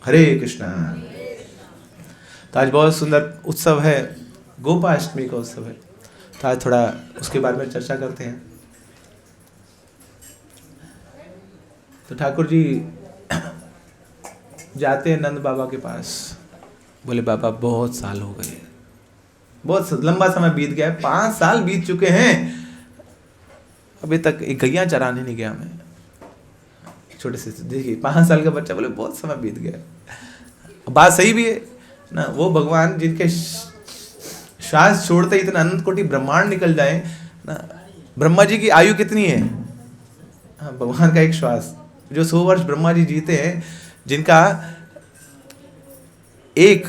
हरे कृष्णा। तो आज बहुत सुंदर उत्सव है, गोपाष्टमी का उत्सव है। तो आज थोड़ा उसके बारे में चर्चा करते हैं। तो ठाकुर जी जाते हैं नंद बाबा के पास। बोले बाबा बहुत साल हो गए, बहुत लंबा समय बीत गया है, 5 साल बीत चुके हैं, अभी तक एक गैया चराने नहीं गया मैं। छोटे से देखिए 5 साल का बच्चा बोले बहुत समय बीत गया। बात सही भी है ना। वो भगवान जिनके श्वास छोड़ते इतना अनंत कोटि ब्रह्मांड निकल जाए ना। ब्रह्मा जी की आयु कितनी है? हाँ, भगवान का एक श्वास। जो 100 वर्ष ब्रह्मा जी जीते हैं, जिनका एक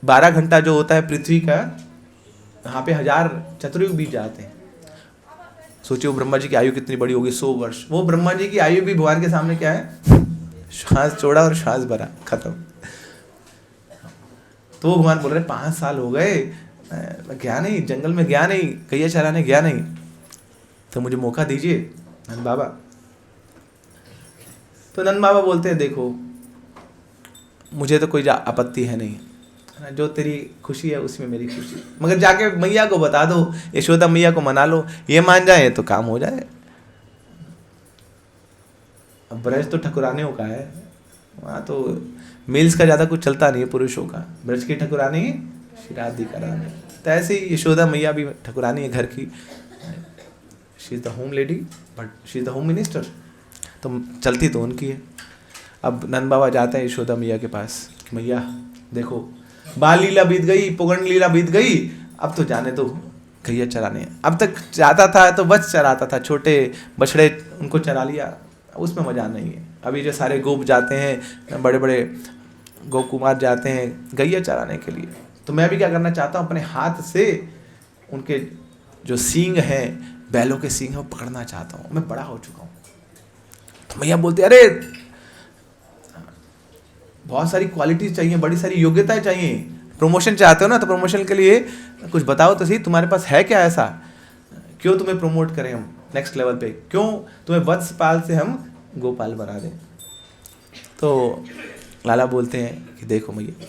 12 घंटा जो होता है पृथ्वी का, यहाँ पे 1000 चतुर्युग बीत जाते हैं। सोचिए वो ब्रह्मा जी की आयु कितनी बड़ी होगी, 100 वर्ष। वो ब्रह्मा जी की आयु भी भगवान के सामने क्या है? श्वास छोड़ा और श्वास भरा, खत्म। तो वो भगवान बोल रहे 5 साल हो गए, मैं गया नहीं, जंगल में गया नहीं, गैया चराने गया नहीं, तो मुझे मौका दीजिए नंद बाबा। तो नंद बाबा बोलते हैं देखो मुझे तो कोई आपत्ति है नहीं, जो तेरी खुशी है उसमें मेरी खुशी, मगर जाके मैया को बता दो, यशोदा मैया को मना लो, ये मान जाए तो काम हो जाए। अब ब्रज तो ठकुरानियों का है, वहाँ तो मेल्स का ज़्यादा कुछ चलता नहीं है, पुरुषों का। ब्रज की ठकुरानी श्राद्ध करानी। तो ऐसे ही यशोदा मैया भी ठकुरानी है घर की। She is the home lady but she is the home minister, तो चलती तो उनकी है। अब नंद बाबा जाते हैं यशोदा मैया के पास, मैया देखो बाल लीला बीत गई, पुगंड लीला बीत गई, अब तो जाने दो गैया चराने। अब तक जाता था तो बस चराता था, छोटे बछड़े उनको चरा लिया, उसमें मजा नहीं है। अभी जो सारे गोप जाते हैं, बड़े बड़े गोप कुमार जाते हैं गैया चराने के लिए। तो मैं भी क्या करना चाहता हूँ, अपने हाथ से उनके जो सींग हैं, बैलों के सींग हैं, वो पकड़ना चाहता हूँ। मैं बड़ा हो चुका हूँ। तो मैया बोलते अरे बहुत सारी क्वालिटीज चाहिए, बड़ी सारी योग्यताएं चाहिए। प्रमोशन चाहते हो ना, तो प्रमोशन के लिए कुछ बताओ तो सही, तुम्हारे पास है क्या ऐसा? क्यों तुम्हें प्रमोट करें हम नेक्स्ट लेवल पे? क्यों तुम्हें वत्सपाल से हम गोपाल बना दें? तो लाला बोलते हैं कि देखो मैया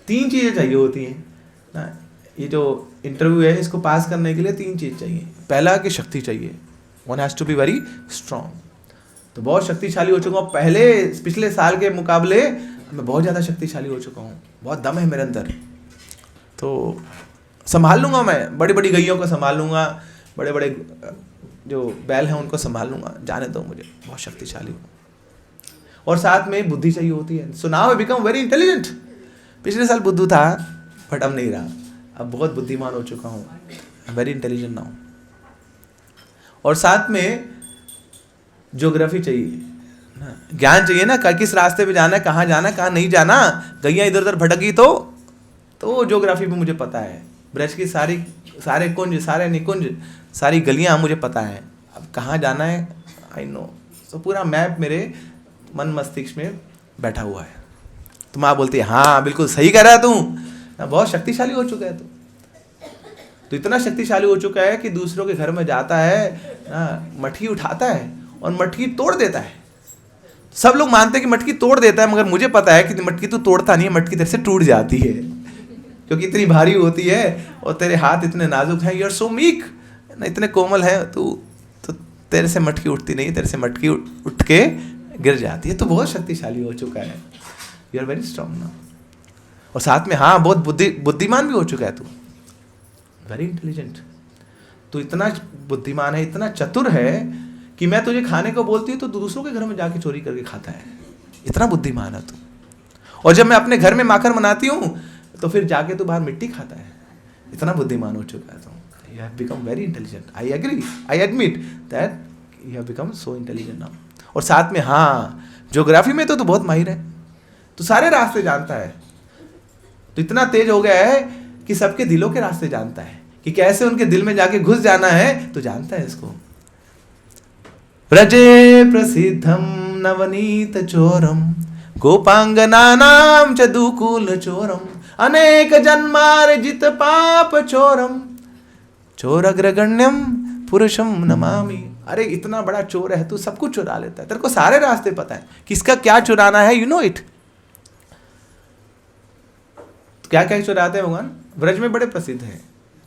3 चीज़ें चाहिए होती हैं ना। ये जो इंटरव्यू है इसको पास करने के लिए 3 चीज़ चाहिए। पहला कि शक्ति चाहिए, one has to be very strong. तो बहुत शक्तिशाली हो चुका हूँ, पिछले साल के मुकाबले मैं बहुत ज़्यादा शक्तिशाली हो चुका हूँ, बहुत दम है मेरे अंदर, तो संभाल लूँगा मैं, बड़ी बड़ी गैयों को संभाल लूँगा, बड़े बड़े जो बैल हैं उनको संभाल लूँगा, जाने दो मुझे, बहुत शक्तिशाली हूँ। और साथ में बुद्धि चाहिए होती है। So now I become very intelligent. पिछले साल बुद्धू था बट अब नहीं रहा, अब बहुत बुद्धिमान हो चुका हूँ, वेरी इंटेलिजेंट नाउ। और साथ में ज्योग्राफी चाहिए, ज्ञान चाहिए ना, किस रास्ते पे जाना है, कहाँ जाना है, कहाँ नहीं जाना। गैया इधर उधर भटकी तो ज्योग्राफी भी मुझे पता है। ब्रज की सारे कुंज, सारे निकुंज, सारी गलियाँ मुझे पता है, अब कहाँ जाना है आई नो। तो पूरा मैप मेरे मन मस्तिष्क में बैठा हुआ है। तो माँ बोलती है हाँ बिल्कुल सही कह रहा है तू, बहुत शक्तिशाली हो चुका है तू। तो इतना शक्तिशाली हो चुका है कि दूसरों के घर में जाता है ना, मटकी उठाता है और मटकी तोड़ देता है। सब लोग मानते हैं कि मटकी तोड़ देता है, मगर मुझे पता है कि मटकी तो तोड़ता नहीं है, मटकी तेरे से टूट जाती है, क्योंकि इतनी भारी होती है और तेरे हाथ इतने नाजुक हैं, यू आर सो मीक ना, इतने कोमल है तू, तो तेरे से मटकी उठती नहीं, तेरे से मटकी उठ के गिर जाती है। तो बहुत शक्तिशाली हो चुका है, यू आर वेरी स्ट्रॉन्ग ना। और साथ में हाँ बहुत बुद्धिमान भी हो चुका है तू, वेरी इंटेलिजेंट। तू इतना बुद्धिमान है, इतना चतुर है कि मैं तुझे खाने को बोलती हूँ तो दूसरों के घर में जाके चोरी करके खाता है, इतना बुद्धिमान है तू। और जब मैं अपने घर में माखन बनाती हूँ तो फिर जाके तू बाहर मिट्टी खाता है, इतना बुद्धिमान हो चुका है तू। You have become very intelligent, I agree, I admit that you have become so intelligent now. और साथ में हाँ ज्योग्राफी में तो तू बहुत माहिर है, तू सारे रास्ते जानता है, तो इतना तेज हो गया है कि सबके दिलों के रास्ते जानता है, कि कैसे उनके दिल में जाके घुस जाना है, तो जानता है इसको। व्रजे प्रसिद्धम नवनीत चोरम गोपांगनानाम च दुकूल चोरम अनेक जन्मार्जित पाप चोरम चोरग्रगण्यम पुरुषम नमामि। अरे इतना बड़ा चोर है तू, सब कुछ चुरा लेता है, तेरे को सारे रास्ते पता है, किसका क्या चुराना है, यू नो इट। तो क्या क्या चुराते हैं भगवान? ब्रज में बड़े प्रसिद्ध है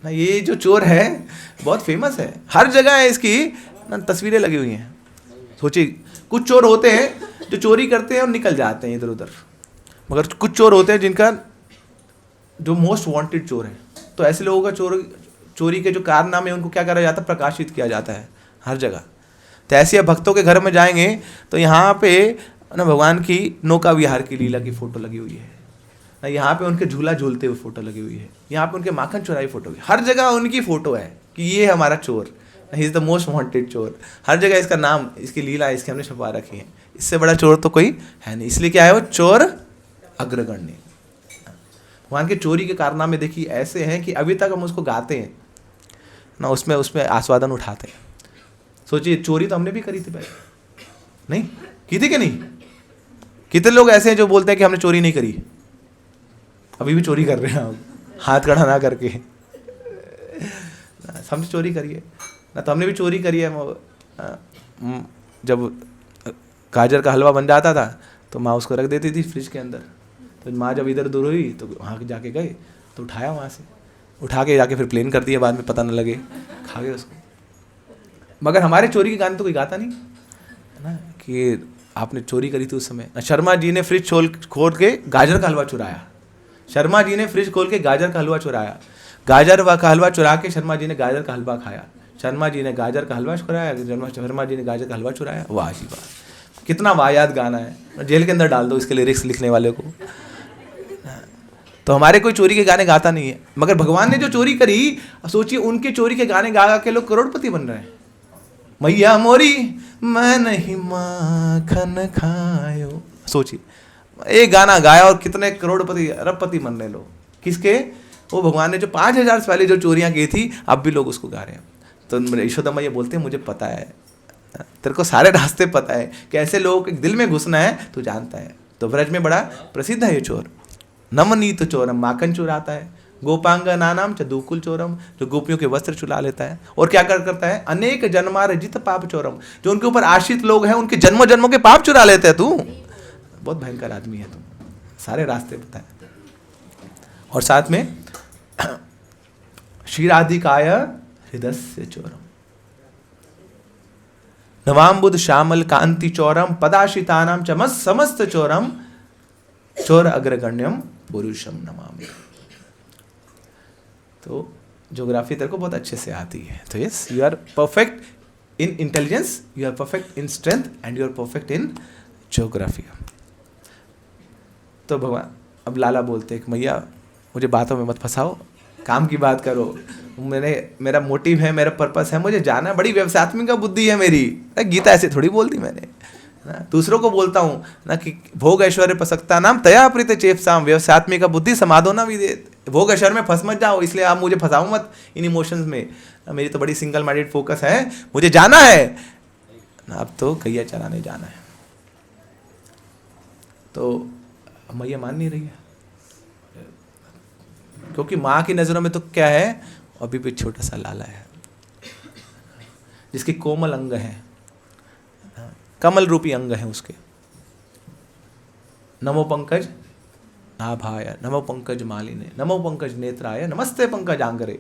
ना, ये जो चोर है बहुत फेमस है, हर जगह है इसकी ना तस्वीरें लगी हुई हैं। सोचिए कुछ चोर होते हैं जो चोरी करते हैं और निकल जाते हैं इधर उधर, मगर कुछ चोर होते हैं जिनका जो मोस्ट वांटेड चोर है, तो ऐसे लोगों का चोरी के जो कारनामे उनको क्या करा जाता है? प्रकाशित किया जाता है हर जगह। तो ऐसे भक्तों के घर में जाएंगे तो यहाँ पे ना भगवान की नौका विहार की लीला की फोटो लगी हुई है ना, यहाँ पे उनके झूला झूलते हुए फोटो लगी हुई है, यहाँ पे उनके माखन चुराई फोटो है, हर जगह उनकी फोटो है कि ये हमारा चोर, ही इज द मोस्ट वांटेड चोर। हर जगह इसका नाम, इसकी लीला इसकी हमने छुपा रखी है। इससे बड़ा चोर तो कोई है नहीं, इसलिए क्या है वो चोर अग्रगण्य। भगवान के चोरी के कारनामे देखिए ऐसे हैं कि अभी तक हम उसको गाते हैं ना, उसमें आस्वादन उठाते हैं। सोचिए चोरी तो हमने भी करी थी पहले, नहीं की थी कि नहीं? कितने लोग ऐसे हैं जो बोलते हैं कि हमने चोरी नहीं करी, अभी भी चोरी कर रहे हैं हम हाथ खड़ा ना करके। हमने चोरी करी है ना, तो हमने भी चोरी करी है। जब गाजर का हलवा बन जाता था तो माँ उसको रख देती थी फ्रिज के अंदर, तो माँ जब इधर उधर हुई तो वहाँ जाके गए तो उठाया, वहाँ से उठा के जाके फिर प्लेन कर दिया, बाद में पता न लगे खा गए उसको। मगर हमारे चोरी के गाने तो कोई गाता नहीं है ना कि आपने चोरी करी थी उस समय। शर्मा जी ने फ्रिज खोल के गाजर का हलवा चुराया, शर्मा जी ने फ्रिज खोल के गाजर का हलवा चुराया, गाजर का हलवा चुरा के शर्मा जी ने गाजर का हलवा खाया, शर्मा जी ने गाजर का हलवा चुराया, शर्मा जी ने गाजर का हलवा चुराया। वाह जी वाह, कितना वाहियात गाना है, जेल के अंदर डाल दो इसके लिरिक्स लिखने वाले को। तो हमारे कोई चोरी के गाने गाता नहीं है, मगर भगवान ने जो चोरी करी, सोचिए उनके चोरी के गाने गा गा के लोग करोड़पति बन रहे हैं। मैया मोरी मैं नहीं माखन खायो, सोचिए एक गाना गाया और कितने करोड़पति अरबपति बन रहे लोग। किसके? वो भगवान ने जो 5000 से पहले जो चोरियां की थी अब भी लोग उसको गा रहे हैं। तो यशोदा मैया बोलते हैं मुझे पता है, तेरे को सारे रास्ते पता है, कैसे लोगों के दिल में घुसना है तू जानता है। तो ब्रज में बड़ा प्रसिद्ध है ये चोर। नमनीत चोरम, माखन चुराता है। गोपांग नानाम चदुकुल चोरम, जो गोपियों के वस्त्र चुरा लेता है। और क्या करता है? अनेक जन्मार जित पाप चोरम, जो उनके ऊपर आश्रित लोग हैं उनके जन्मों जन्मों के पाप चुरा लेते हैं। तू बहुत भयंकर आदमी है, तुम सारे रास्ते पता है। और साथ में क्षीराधिकाय हृदय चोरम, नवाम्बुद श्यामल कांति चोरम, पदाशितानाम चमस समस्त चोरम, चोर अग्रगण्यम पुरुषम नमामि। तो ज्योग्राफी तेरे को बहुत अच्छे से आती है, तो yes you are perfect in intelligence, you are perfect in strength and you are perfect in geography. तो भगवान अब लाला बोलते हैं कि मैया मुझे बातों में मत फंसाओ, काम की बात करो। मेरा मोटिव है, मेरा पर्पस है, मुझे जाना। बड़ी व्यवसायत्मिका बुद्धि है मेरी, गीता ऐसे थोड़ी बोलती मैंने ना, दूसरों को बोलता हूँ ना कि भोग ऐश्वर्य पसकता नाम तया प्रीत चेपसाम, व्यवसायत्मिका बुद्धि समाधो ना विदेत। भोग ऐश्वर्य में फंस मत जाओ, इसलिए आप मुझे फंसाओ मत इन इमोशंस में। मेरी तो बड़ी सिंगल माइंडेड फोकस है, मुझे जाना है ना, अब तो गैया चलाने जाना है। तो मैया मान नहीं रही है, क्योंकि माँ की नजरों में तो क्या है, अभी भी छोटा सा लाला है जिसके कोमल अंग है, कमल रूपी अंग है उसके। नमो पंकज नाभाय, नमो पंकज मालिने, नमो पंकज नेत्राय, नमस्ते पंकज आंगरे।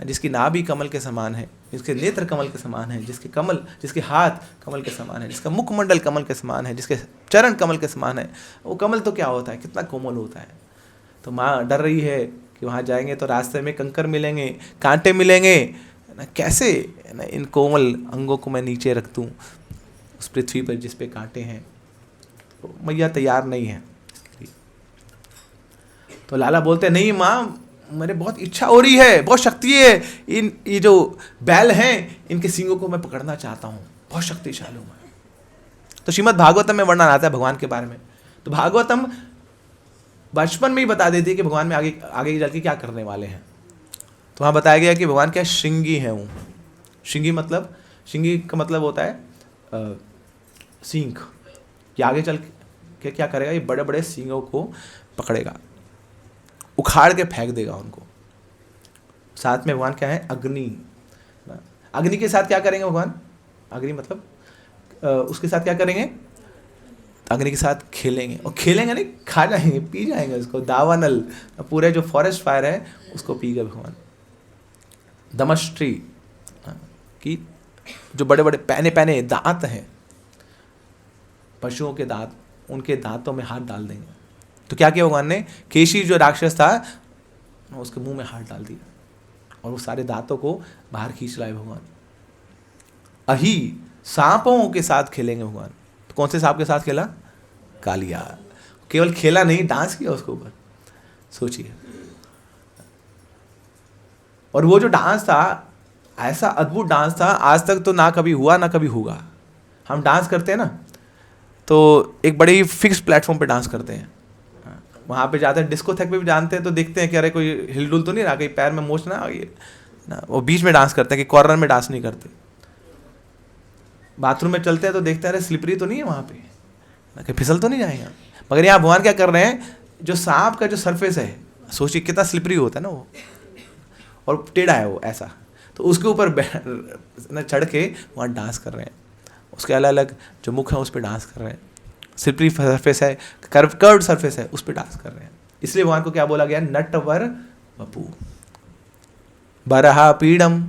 जिसकी नाभि कमल के समान है, जिसके नेत्र कमल के समान है, जिसके हाथ कमल के समान है, जिसका मुखमंडल कमल के समान है, जिसके चरण कमल के समान है। वो कमल तो क्या होता है, कितना कोमल होता है। तो माँ डर रही है कि वहाँ जाएंगे तो रास्ते में कंकर मिलेंगे, कांटे मिलेंगे ना, कैसे ना इन कोमल अंगों को मैं नीचे रख दूँ उस पृथ्वी पर जिस पे कांटे हैं। तो मैया तैयार नहीं है। तो लाला बोलते नहीं माँ, मेरे बहुत इच्छा हो रही है, बहुत शक्ति है, ये जो बैल हैं इनके सींगों को मैं पकड़ना चाहता हूँ, बहुत शक्तिशाली हूँ मैं। तो श्रीमद् भागवतम में वर्णन आता है भगवान के बारे में। तो भागवतम बचपन में ही बता देती है कि भगवान में आगे चल के क्या करने वाले हैं। तो वहाँ बताया गया कि भगवान क्या श्रृंगी है। वो श्रृंगी का मतलब होता है सींग, कि आगे चल के क्या करेगा, ये बड़े बड़े सींगों को पकड़ेगा, उखाड़ के फेंक देगा उनको। साथ में भगवान क्या है, अग्नि के साथ क्या करेंगे भगवान, अग्नि मतलब उसके साथ क्या करेंगे, अग्नि के साथ खेलेंगे, और खेलेंगे नहीं, खा जाएंगे, पी जाएंगे उसको, दावानल, पूरे जो फॉरेस्ट फायर है उसको पी गए भगवान। दमश्ट्री की जो बड़े बड़े पैने पैने दांत हैं, पशुओं के दांत, उनके दांतों में हाथ डाल देंगे। तो क्या किया भगवान ने, केशी जो राक्षस था उसके मुंह में हाथ डाल दिया और वो सारे दांतों को बाहर खींच लाए भगवान। अही सांपों के साथ खेलेंगे भगवान। तो कौन से सांप के साथ खेला, कालिया। केवल खेला नहीं, डांस किया उसके ऊपर, सोचिए। और वो जो डांस था, ऐसा अद्भुत डांस था, आज तक तो ना कभी हुआ ना कभी होगा। हम डांस करते हैं ना, तो एक बड़ी फिक्स प्लेटफॉर्म पे डांस करते हैं, वहाँ पे जाते हैं, डिस्कोथेक पे भी जानते हैं, तो देखते हैं कि अरे कोई हिलडुल तो नहीं रहा, कहीं पैर में मोच ना आ गई ना, वो बीच में डांस करते हैं कि कॉर्नर में डांस नहीं करते। बाथरूम में चलते हैं तो देखते हैं अरे स्लिपरी तो नहीं है वहाँ पे, कि फिसल तो नहीं जाएगा। मगर यहाँ भगवान क्या कर रहे हैं, जो सांप का जो सरफेस है, सोचिए कितना स्लिपरी होता है ना वो, और टेढ़ा है वो ऐसा, तो उसके ऊपर चढ़ के वहाँ डांस कर रहे हैं। उसके अलग अलग जो मुख है उस पर डांस कर रहे हैं, स्लिपरी सरफेस है, कर्व्ड सरफेस है, उस पर डांस कर रहे हैं। इसलिए भगवान को क्या बोला गया, नटवर वपु। बरहा पीड़म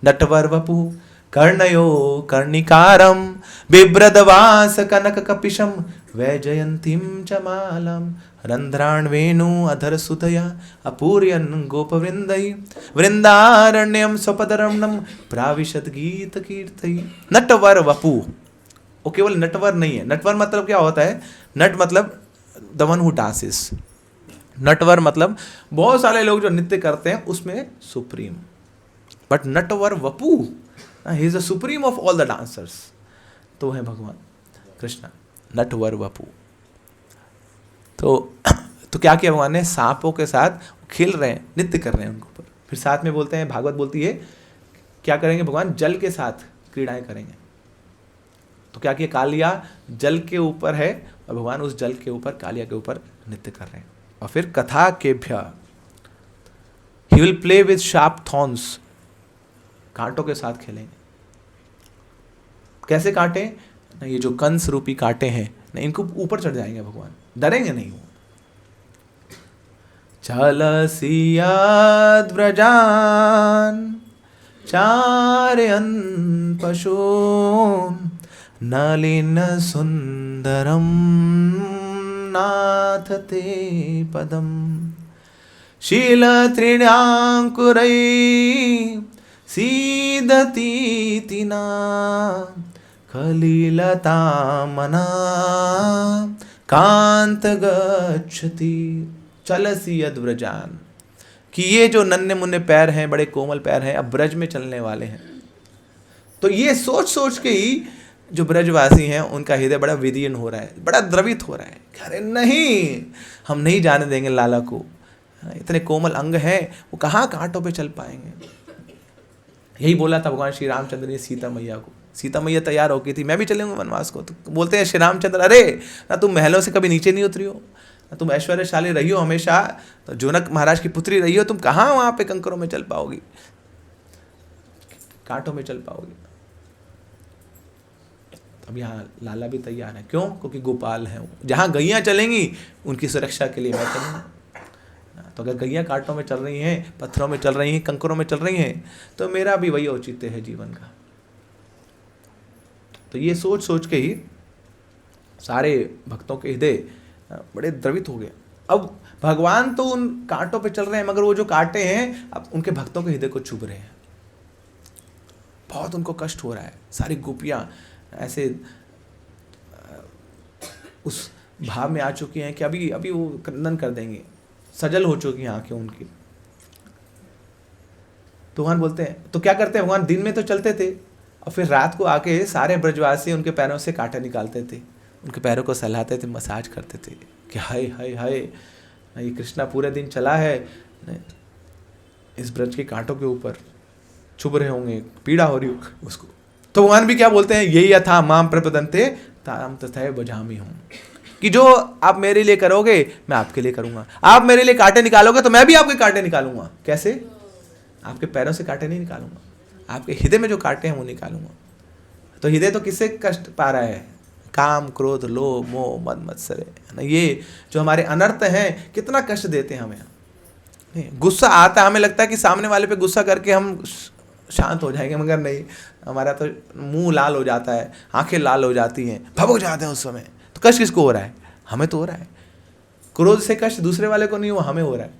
नटवर वपु, कर्णयो कर्णिकारम, बिभ्रदवास कनक कपिशम, वैजयंतीम च मालम, रंध्राण वेणु अधर सुतया, अपूर्यन गोपवृंदई, वृंदारण्यम स्वपदरमणम, प्राविशद गीत कीर्तई। नटवर वपु, वो केवल नटवर नहीं है। नटवर मतलब क्या होता है, नट मतलब द वन हु डांसेस, नटवर मतलब बहुत सारे लोग जो नृत्य करते हैं उसमें सुप्रीम, बट नटवर वपु, he is the supreme of all the dancers, तो है भगवान कृष्ण, नटवर वपु। तो क्या किया भगवान ने, सांपों के साथ खेल रहे हैं, नृत्य कर रहे हैं उनके ऊपर। फिर साथ में बोलते हैं, भागवत बोलती है क्या करेंगे भगवान, जल के साथ क्रीड़ाएं करेंगे। तो क्या किया, कालिया जल के ऊपर है और भगवान उस जल के ऊपर, कालिया के ऊपर नृत्य कर रहे हैं। और फिर कथा केभ्य, he will play with sharp thorns, कांटों के साथ खेलेंगे। कैसे कांटे ना, ये जो कंस रूपी कांटे हैं ना, इनको ऊपर चढ़ जाएंगे भगवान, डरेंगे नहीं वो। चलसियद् व्रजान चारयन् पशून्, नलिन सुंदरम नाथ ते पदम, शील त्रिण्यांकुरै सीदतीति ना, कलिलतामना कांत गच्छति। चलसी यद व्रजान, कि ये जो नन्हे मुन्ने पैर हैं, बड़े कोमल पैर हैं, अब ब्रज में चलने वाले हैं। तो ये सोच सोच के ही जो ब्रजवासी हैं उनका हृदय बड़ा विदीर्ण हो रहा है, बड़ा द्रवित हो रहा है। अरे नहीं, हम नहीं जाने देंगे लाला को, इतने कोमल अंग हैं, वो कहाँ कांटों पे चल पाएंगे। यही बोला था भगवान श्री रामचंद्र ने सीता मैया को। सीता मैया तैयार हो गई थी, मैं भी चलूंगा वनवास को। तो बोलते हैं श्री रामचंद्र, अरे ना तुम महलों से कभी नीचे नहीं उतरी हो, ना तुम ऐश्वर्यशाली रही हो हमेशा, तो जनक महाराज की पुत्री रही हो, तुम कहाँ वहाँ पे कंकरों में चल पाओगी, कांटों में चल पाओगी। अब यहाँ लाला भी तैयार है, क्यों? क्योंकि गोपाल हैं, जहाँ गैयाँ चलेंगी उनकी सुरक्षा के लिए मैं चलूँगा। तो अगर गैयाँ कांटों में चल रही हैं, पत्थरों में चल रही हैं, कंकरों में चल रही हैं, तो मेरा भी वही औचित्य है जीवन का। तो ये सोच सोच के ही सारे भक्तों के हृदय बड़े द्रवित हो गए। अब भगवान तो उन कांटों पे चल रहे हैं, मगर वो जो कांटे हैं अब उनके भक्तों के हृदय को चुभ रहे हैं, बहुत उनको कष्ट हो रहा है। सारी गोपियाँ ऐसे उस भाव में आ चुकी हैं कि अभी अभी वो क्रंदन कर देंगे, सजल हो चुकी हैं आंखें उनकी। तो भगवान बोलते हैं, तो क्या करते हैं भगवान, दिन में तो चलते थे और फिर रात को आके सारे ब्रजवासी उनके पैरों से कांटे निकालते थे, उनके पैरों को सहलाते थे, मसाज करते थे कि हाय हाय हाय, ये कृष्णा पूरे दिन चला है, इस ब्रज के कांटों के ऊपर चुभ रहे होंगे, पीड़ा हो रही हो उसको। तो भगवान भी क्या बोलते हैं, यही यथा माम प्रपदन्ते ताम तथैव भजामि हूँ, कि जो आप मेरे लिए करोगे मैं आपके लिए करूंगा। आप मेरे लिए कांटे निकालोगे तो मैं भी आपके कांटे निकालूंगा। कैसे? आपके पैरों से कांटे नहीं निकालूंगा, आपके हृदय में जो कांटे हैं वो निकालूंगा। तो हृदय तो किससे कष्ट पा रहा है? काम, क्रोध, लोभ, मोह, मद, मत्सर है ना, ये जो हमारे अनर्थ हैं कितना कष्ट देते हैं हमें। गुस्सा आता है, हमें लगता है कि सामने वाले पे गुस्सा करके हम शांत हो जाएंगे, मगर नहीं, हमारा तो मुंह लाल हो जाता है, आंखें लाल हो जाती हैं, भभक जाते हैं उस समय। तो कष्ट किसको हो रहा है? हमें तो हो रहा है। क्रोध से कष्ट दूसरे वाले को नहीं हो, हमें हो रहा है।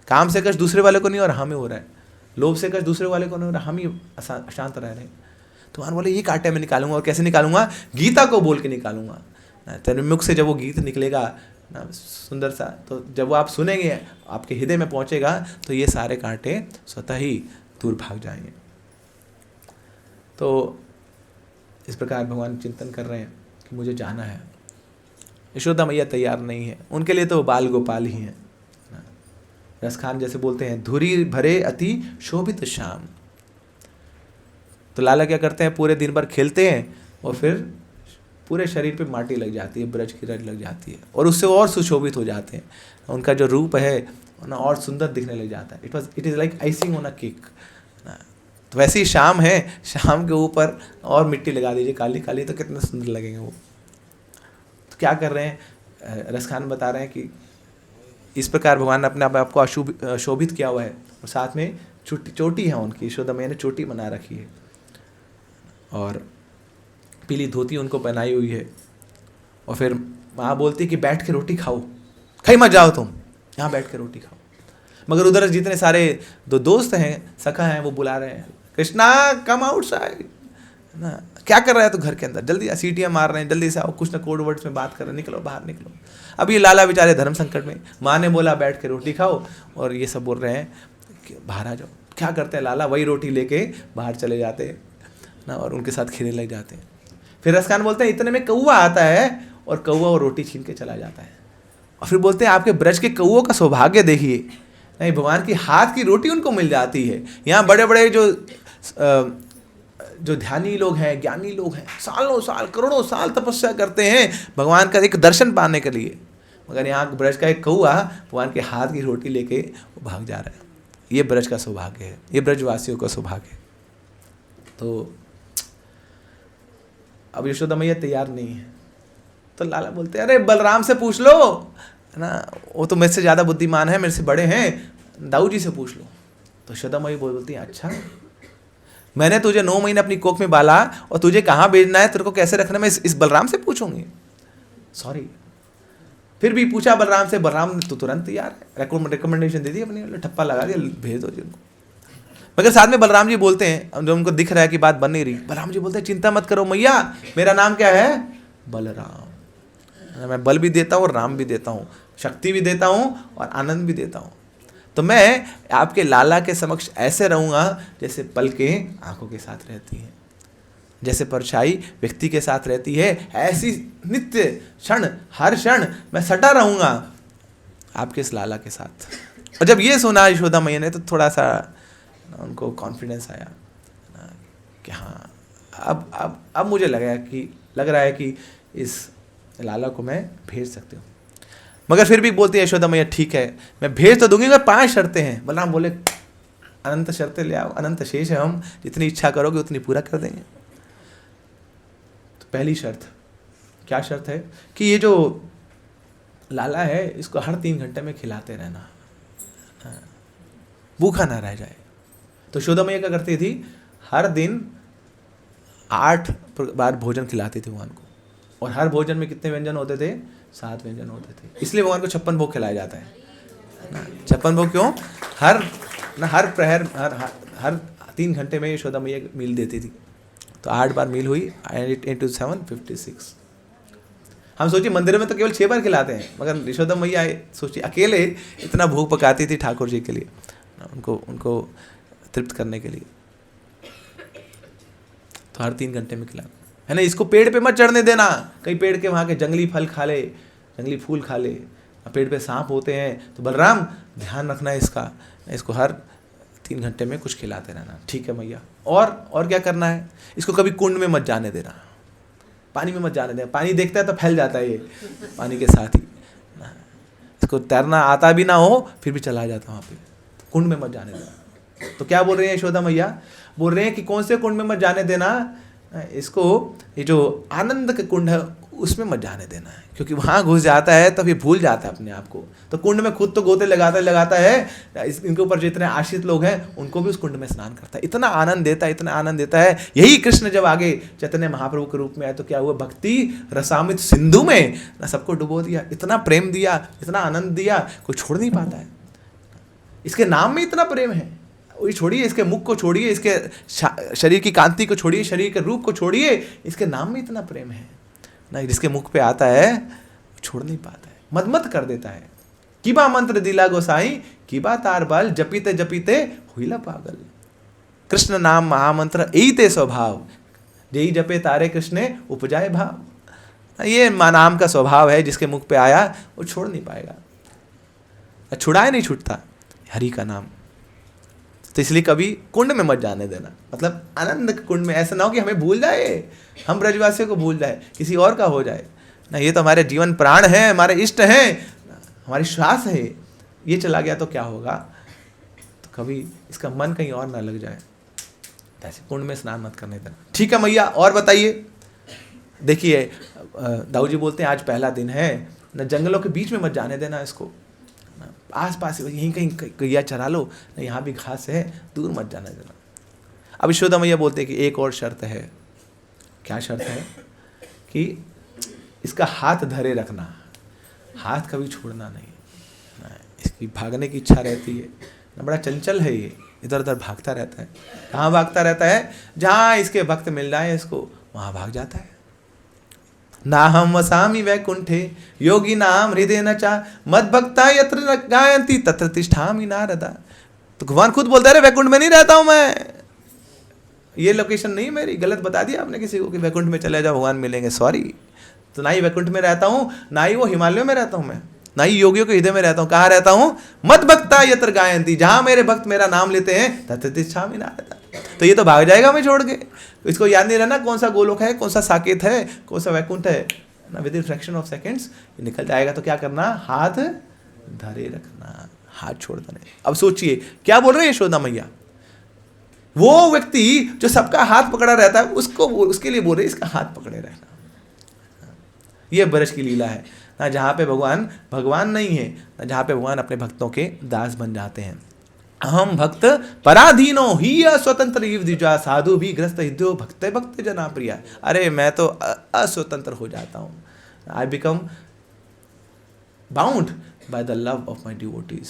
काम से कष्ट दूसरे वाले को नहीं हो रहा, हमें हो रहा है। लोभ से कष्ट दूसरे वाले को नहीं हो रहा, हम ही अशांत रह रहे हैं। तो भगवान बोले ये कांटे मैं निकालूंगा, और कैसे निकालूंगा? गीता को बोल के निकालूंगा। तेरे मुख से जब वो गीत निकलेगा ना, सुंदर सा, तो जब वो आप सुनेंगे, आपके हृदय में पहुंचेगा, तो ये सारे कांटे स्वतः ही दूर भाग जाएंगे। तो इस प्रकार भगवान चिंतन कर रहे हैं कि मुझे जाना है। यशोदा मैया तैयार नहीं है, उनके लिए तो बाल गोपाल ही हैं। रसखान जैसे बोलते हैं, धुरी भरे अति शोभित श्याम। तो लाला क्या करते हैं, पूरे दिन भर खेलते हैं और फिर पूरे शरीर पे माटी लग जाती है, ब्रज की रज लग जाती है, और उससे और सुशोभित हो जाते हैं। उनका जो रूप है ना और सुंदर दिखने लग जाता है। It is like icing on a cake. तो वैसे ही शाम है, शाम के ऊपर और मिट्टी लगा दीजिए काली काली, तो कितने सुंदर लगेंगे वो। तो क्या कर रहे हैं, रसखान बता रहे हैं कि इस प्रकार भगवान ने अपने आप को शोभित किया हुआ है, और साथ में चोटी है उनकी, यशोदा मैया ने चोटी बना रखी है, और पीली धोती उनको पहनाई हुई है। और फिर माँ बोलती कि बैठ के रोटी खाओ, खाई मत जाओ तुम, यहाँ बैठ के रोटी खाओ। मगर उधर जितने सारे दोस्त हैं, सखा हैं, वो बुला रहे हैं, कृष्णा कम आउटसाइड ना, क्या कर रहा है तू घर के अंदर, जल्दी सीटियाँ मार रहे हैं, जल्दी से आओ, कुछ ना कोड वर्ड्स में बात कर रहे हैं, निकलो बाहर निकलो। अब ये लाला बेचारे धर्म संकट में, माँ ने बोला बैठ के रोटी खाओ, और ये सब बोल रहे हैं कि बाहर आ जाओ। क्या करते हैं लाला, वही रोटी लेके बाहर चले जाते हैं ना, और उनके साथ खेलने लग जाते हैं। फिर रसखान बोलते हैं इतने में कौवा आता है, और कौवा वो रोटी छीन के चला जाता है। और फिर बोलते हैं आपके ब्रज के कौवों का सौभाग्य देखिए, नहीं भगवान की हाथ की रोटी उनको मिल जाती है। यहाँ बड़े बड़े जो ध्यानी लोग हैं, ज्ञानी लोग हैं, सालों साल करोड़ों साल तपस्या करते हैं भगवान का एक दर्शन पाने के लिए, मगर यहाँ ब्रज का एक कौवा भगवान के हाथ की रोटी लेके वो भाग जा रहा है। ये ब्रज का सौभाग्य है, ये ब्रजवासियों का सौभाग्य है। तो अब यशोदा मैया तैयार नहीं है, तो लाला बोलते हैं अरे बलराम से पूछ लो ना, वो तो मेरे से ज़्यादा बुद्धिमान है, मेरे से बड़े हैं, दाऊ जी से पूछ लो। तो यशोदा मैया बोलती है अच्छा, मैंने तुझे 9 महीने अपनी कोख में बाला, और तुझे कहाँ भेजना है, तेरे को कैसे रखना है, मैं इस बलराम से पूछूंगी? सॉरी। फिर भी पूछा बलराम से, बलराम तो तुरंत यार रिकमेंडेशन दे दी अपनी, ठप्पा लगा दिया, भेज दो जिनको। मगर साथ में बलराम जी बोलते हैं, जब उनको दिख रहा है कि बात बन नहीं रही, बलराम जी बोलते हैं चिंता मत करो मैया, मेरा नाम क्या है, बलराम। मैं बल भी देता हूँ और राम भी देता हूँ, शक्ति भी देता हूँ और आनंद भी देता हूँ। तो मैं आपके लाला के समक्ष ऐसे रहूँगा जैसे पलकें आंखों के साथ रहती हैं, जैसे परछाई व्यक्ति के साथ रहती है, ऐसी नित्य क्षण हर क्षण मैं सटा रहूँगा आपके इस लाला के साथ। और जब ये सुना यशोदा मैया ने, तो थोड़ा सा उनको कॉन्फिडेंस आया कि हाँ अब मुझे लग रहा है कि इस लाला को मैं भेज सकती हूँ। मगर फिर भी बोलती है यशोदा मैया ठीक है मैं भेज तो दूंगी, मगर 5 शर्तें हैं। बलराम बोले अनंत शर्तें ले आओ, अनंत शेष है, हम जितनी इच्छा करोगे उतनी पूरा कर देंगे। तो पहली शर्त, क्या शर्त है कि ये जो लाला है इसको हर 3 घंटे में खिलाते रहना, भूखा ना रह जाए। तो यशोदा मैया क्या करती थी, हर दिन 8 बार भोजन खिलाती थी भगवान को, और हर भोजन में कितने व्यंजन होते थे, 7 व्यंजन होते थे। इसलिए भगवान को 56 भोग खिलाया जाता है ना। 56 भोग क्यों, हर प्रहर हर 3 घंटे में यशोदा मैया मील देती थी। तो 8 बार मील हुई, 8 into 7 56। हम सोचिए मंदिर में तो केवल 6 बार खिलाते हैं, मगर यशोदा मैया सोचिए अकेले इतना भोग पकाती थी ठाकुर जी के लिए, उनको तृप्त करने के लिए। तो हर 3 घंटे में खिला है ना। इसको पेड़ पे मत चढ़ने देना, कई पेड़ के वहाँ के जंगली फल खा ले, जंगली फूल खा ले, पेड़ पे सांप होते हैं। तो बलराम ध्यान रखना है इसको हर 3 घंटे में कुछ खिलाते रहना। ठीक है मैया। और क्या करना है, इसको कभी कुंड में मत जाने देना, पानी में मत जाने देना। पानी देखता है तो फैल जाता है ये पानी के साथ ही, इसको तैरना आता भी ना हो फिर भी चला जाता वहाँ पे, कुंड में मत जाने देना। तो क्या बोल रहे हैं यशोदा मैया, बोल रहे हैं कि कौन से कुंड में मत जाने देना, इसको ये जो आनंद का कुंड है उसमें मत जाने देना है, क्योंकि वहाँ घुस जाता है तब ये भूल जाता है अपने आप को। तो कुंड में खुद तो गोते लगाता है, इनके ऊपर जितने आश्रित लोग हैं उनको भी उस कुंड में स्नान करता है। इतना आनंद देता है, इतना आनंद देता है। यही कृष्ण जब आगे चैतन्य महाप्रभु के रूप में आए तो क्या हुआ, भक्ति रसामित सिंधु में ना सबको डुबो दिया, इतना प्रेम दिया, इतना आनंद दिया, कोई छोड़ नहीं पाता है। इसके नाम में इतना प्रेम है, वही छोड़िए, इसके मुख को छोड़िए, इसके शरीर की कांति को छोड़िए, शरीर के रूप को छोड़िए, इसके नाम में इतना प्रेम है ना, जिसके मुख पे आता है छोड़ नहीं पाता है, मत कर देता है। किबा मंत्र दिला गोसाई, किबा तार बल, जपीते जपीते हुईला पागल। कृष्ण नाम महामंत्र यही ते स्वभाव, यही जपे तारे कृष्ण उपजाए भाव। ये नाम का स्वभाव है, जिसके मुख पे आया वो छोड़ नहीं पाएगा, छुड़ाए नहीं छूटता हरि का नाम। तो इसलिए कभी कुंड में मत जाने देना, मतलब आनंद के कुंड में। ऐसा ना हो कि हमें भूल जाए, हम ब्रजवासियों को भूल जाए, किसी और का हो जाए ना। ये तो हमारे जीवन प्राण है, हमारे इष्ट हैं, हमारी श्वास है, ये चला गया तो क्या होगा। तो कभी इसका मन कहीं और ना लग जाए, ऐसे कुंड में स्नान मत करने देना। ठीक है मैया, और बताइए। देखिए दाऊ जी बोलते हैं आज पहला दिन है ना, जंगलों के बीच में मत जाने देना इसको, आस पास यहीं कहीं गैया चरा लो ना, यहाँ भी घास है, दूर मत जाने देना। अब यशोदा मैया बोलते हैं कि एक और शर्त है। क्या शर्त है? कि इसका हाथ धरे रखना, हाथ कभी छोड़ना नहीं। इसकी भागने की इच्छा रहती है ना, बड़ा चंचल है ये, इधर उधर भागता रहता है। कहाँ भागता रहता है? जहाँ इसके भक्त मिल जाए इसको, वहाँ भाग जाता है। ना हम वसामि वैकुंठे योगी नाम हृदय न चा मद भक्ता यत्र गायंती तत्र तिष्ठामि नारदा। तो भगवान खुद बोलता है वैकुंठ में नहीं रहता हूं मैं, ये लोकेशन नहीं मेरी, गलत बता दिया आपने किसी को कि वैकुंठ में चले जाओ भगवान मिलेंगे, सॉरी। तो ना ही वैकुंठ में रहता हूँ, ना ही वो हिमालयों में रहता हूँ मैं, ना ही योगियों के हृदय में रहता हूँ। कहाँ रहता हूँ? मद भक्ता यत्र गायंती, जहां मेरे भक्त मेरा नाम लेते हैं तत्र तिष्ठामि नारदा। तो ये तो भाग जाएगा हमें छोड़ के, इसको याद नहीं रहना कौन सा गोलोक है, कौन सा साकेत है, कौन सा वैकुंठ है ना। With in fraction of seconds ये निकल जाएगा। तो क्या करना? हाथ धरे रखना, हाथ छोड़ना नहीं। अब सोचिए क्या बोल रहे हैं यशोदा मैया, वो व्यक्ति जो सबका हाथ पकड़ा रहता है उसको, उसके लिए बोल रहे इसका हाथ पकड़े रहना। ये ब्रज की लीला है ना, जहाँ पे भगवान नहीं है ना, जहाँ पे भगवान अपने भक्तों के दास बन जाते हैं। अहम भक्त पराधीनो ही स्वतंत्र द्विजा साधु भी ग्रस्त हिद्यो भक्त भक्त जना प्रिया। अरे मैं तो अस्वतंत्र हो जाता हूँ, I become bound by the love of my devotees.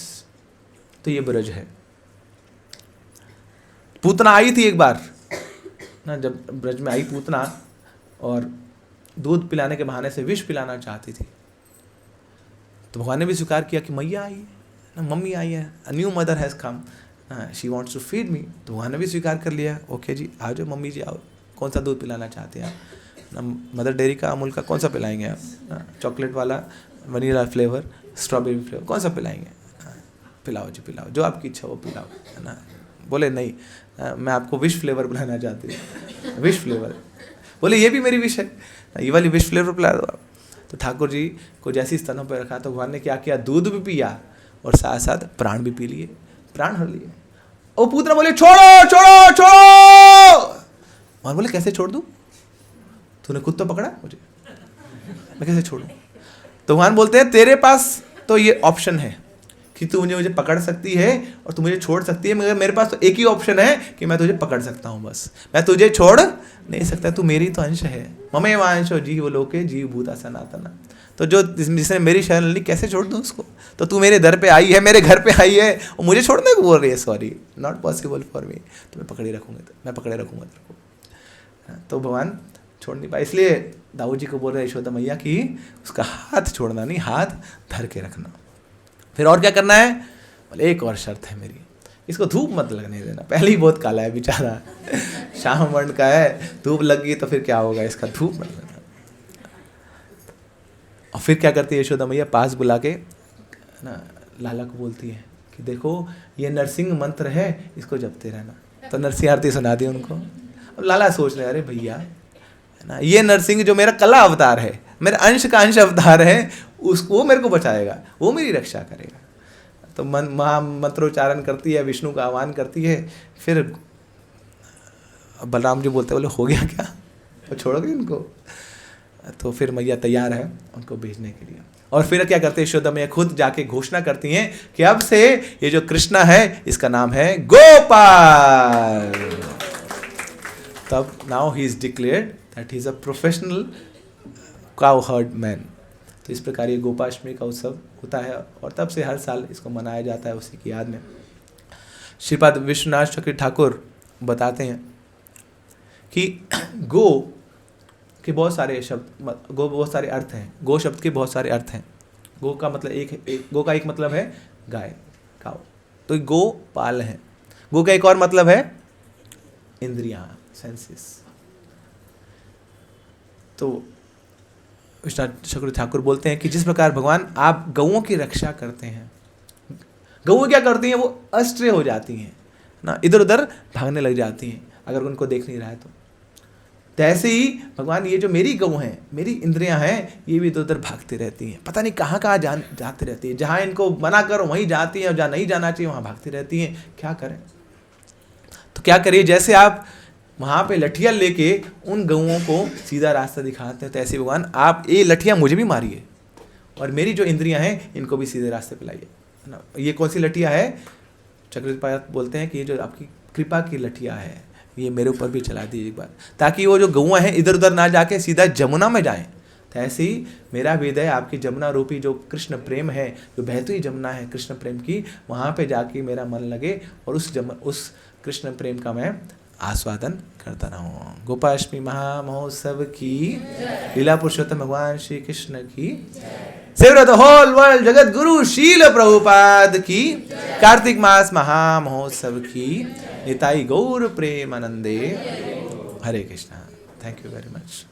तो ये ब्रज है। पूतना आई थी एक बार ना, जब ब्रज में आई पूतना और दूध पिलाने के बहाने से विष पिलाना चाहती थी, तो भगवान ने भी स्वीकार किया कि मैया आई है ना, मम्मी आई है, a new mother has come, she wants to feed me. तो भगवान ने भी स्वीकार कर लिया, ओके जी आ जाओ मम्मी जी आओ, कौन सा दूध पिलाना चाहते हैं आप ना, मदर डेयरी का, अमूल का, कौन सा पिलाएंगे आप? चॉकलेट वाला, वनीला फ्लेवर, स्ट्रॉबेरी फ्लेवर, कौन सा पिलाएंगे? पिलाओ जी पिलाओ, जो आपकी इच्छा वो पिलाओ, है ना। बोले नहीं मैं आपको विश फ्लेवर पिलाना चाहती हूँ, विश फ्लेवर। बोले ये भी मेरी विश है, ये वाली विश फ्लेवर पिला दो आप। तो ठाकुर जी को जैसी स्तनों पर रखा तो भगवान ने क्या किया, दूध भी पिया और साथ साथ प्राण भी पी लिए, प्राण हर लिए। और पूतना बोले छोड़ो छोड़ो छोड़ो। भगवान बोले कैसे छोड़ दूं, तूने खुद तो पकड़ा मुझे, मैं कैसे छोड़ूं? तो भगवान बोलते हैं तेरे पास तो ये ऑप्शन है कि तू मुझे पकड़ सकती है और तू मुझे छोड़ सकती है, मगर मेरे पास तो एक ही ऑप्शन है कि मैं तुझे पकड़ सकता हूँ, बस मैं तुझे छोड़ नहीं सकता, तू मेरी तो अंश है। ममेव अंशो जीव लोके जीव भूता सनातना। तो जो जिसने मेरी शरण ली कैसे छोड़ दूँ उसको? तो तू मेरे दर पे आई है, मेरे घर पे आई है और मुझे छोड़ने को बोल रही है, sorry not possible for me. तो मैं पकड़े रखूँगा, मैं पकड़े रखूँगा तेरे को। तो भगवान छोड़ नहीं पाए, इसलिए दाऊ जी को बोल रहे यशोदा मैया कि उसका हाथ छोड़ना नहीं, हाथ धर के रखना। फिर और क्या करना है? बोले एक और शर्त है मेरी, इसको धूप मत लगने देना, पहले ही बहुत काला है बेचारा, शाम वर्ण का है, धूप लग गई तो फिर क्या होगा, इसका धूप मत लगना। और फिर क्या करती है यशोदा मैया, पास बुला के ना लाला को बोलती है कि देखो ये नरसिंह मंत्र है, इसको जपते रहना। तो नरसिंह आरती सुना दी उनको। अब लाला सोच रहे अरे भैया है ना, ये नरसिंह जो मेरा कला अवतार है, मेरे अंश का अंश अवतार है, उसको मेरे को बचाएगा, वो मेरी रक्षा करेगा। तो मंत्रोच्चारण करती है, विष्णु का आह्वान करती है। फिर बलराम जी बोलते बोले हो गया क्या, तो छोड़ोगे इनको? तो फिर मैया तैयार है उनको भेजने के लिए। और फिर क्या करते हैं, यशोदा मैया खुद जाके घोषणा करती हैं कि अब से ये जो कृष्णा है इसका नाम है गोपाल। तब now he is declared that he is a professional cow heard man. तो इस प्रकार ये गोपाष्टमी का उत्सव होता है और तब से हर साल इसको मनाया जाता है उसी की याद में। श्रीपाद विश्वनाथ चक्रवर्ती ठाकुर बताते हैं कि गो के बहुत सारे शब्द, गो बहुत सारे अर्थ हैं, गो शब्द के बहुत सारे अर्थ हैं। गो का मतलब गो का एक मतलब है गाय, काउ, तो गो पाल है। गो का एक और मतलब है इंद्रियां, सेंसेस। तो विश्वनाथ चक्रवर्ती ठाकुर बोलते हैं कि जिस प्रकार भगवान आप गौओं की रक्षा करते हैं, गौएं क्या करती हैं, वो अस्ट्रे हो जाती हैं ना, इधर उधर भागने लग जाती हैं अगर उनको देख नहीं रहा है तो। ऐसे ही भगवान ये जो मेरी गौ हैं, मेरी इंद्रियां हैं, ये भी इधर उधर भागती रहती हैं, पता नहीं कहाँ कहाँ जाती रहती है। जहाँ इनको मना करो वहीं जाती हैं और जहाँ नहीं जाना चाहिए वहाँ भागती रहती हैं। क्या करें? तो क्या करिए, जैसे आप वहाँ पे लठियाँ लेके उन गौओं को सीधा रास्ता दिखाते हैं, तो ऐसे भगवान आप ये लठियाँ मुझे भी मारिए और मेरी जो इंद्रियां हैं इनको भी सीधे रास्ते पे लाइए ना। ये कौन सी लठियाँ है? चक्रवर्ती बोलते हैं कि ये जो आपकी कृपा की लठियाँ है, ये मेरे ऊपर भी चला दी एक बार, ताकि वो जो गौएं हैं इधर उधर ना जाके सीधा जमुना में जाएं। तो ऐसे ही मेरा हृदय आपकी जमुना रूपी जो कृष्ण प्रेम है, जो बहती हुई जमुना है कृष्ण प्रेम की, वहाँ पे जाके मेरा मन लगे और उस कृष्ण प्रेम का मैं आस्वादन करता रहूँ। गोपाष्टमी महामहोत्सव की, लीला पुरुषोत्तम भगवान श्री कृष्ण की, save the whole world Jagat Guru शील प्रभुपाद की, कार्तिक मास महामहोत्सव की, निताई गौर प्रेमानंदे। Hare Krishna. Thank you very much.